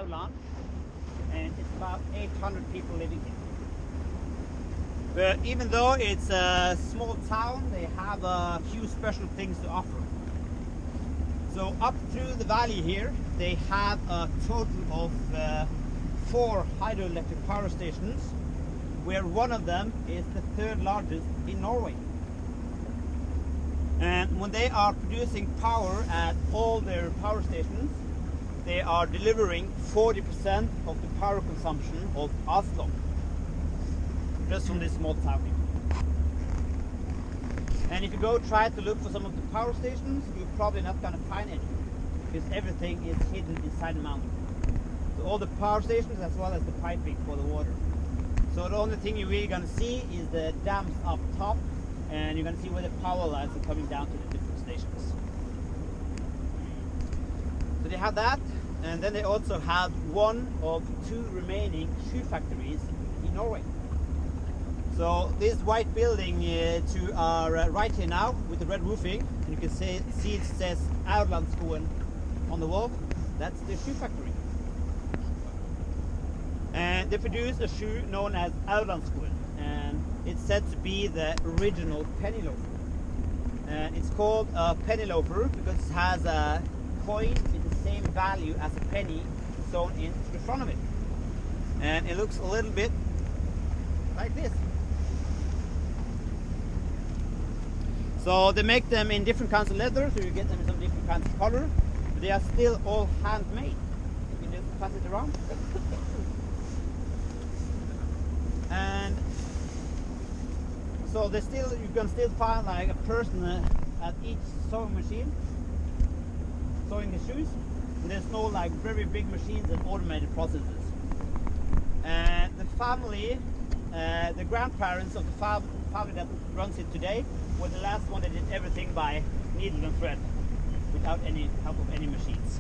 Aurland, and it's about 800 people living here. But even though it's a small town, they have a few special things to offer. So up through the valley here, they have a total of 4 hydroelectric power stations, where one of them is the 3rd largest in Norway. And when they are producing power at all their power stations, they are delivering 40% of the power consumption of Oslo, just from this small town here. And if you go try to look for some of the power stations, you're probably not going to find any, because everything is hidden inside the mountain. So all the power stations as well as the piping for the water. So the only thing you're really going to see is the dams up top, and you're going to see where the power lines are coming down to the different stations. So they have that, and then they also have one of 2 remaining shoe factories in Norway. So this white building to our right here now, with the red roofing, and you can see it says Aurlandskoen on the wall. That's the shoe factory. And they produce a shoe known as Aurlandskoen, and it's said to be the original penny loafer. And it's called a penny loafer because it has a coin with the same value as a penny sewn into the front of it. And it looks a little bit like this. So they make them in different kinds of leather, so you get them in some different kinds of color, but they are still all handmade. You can just pass it around. And so you can still find like a person at each sewing machine sewing the shoes. And there's no like very big machines and automated processes. And the family, the grandparents of the family that runs it today, were the last one that did everything by needle and thread, without any help of any machines.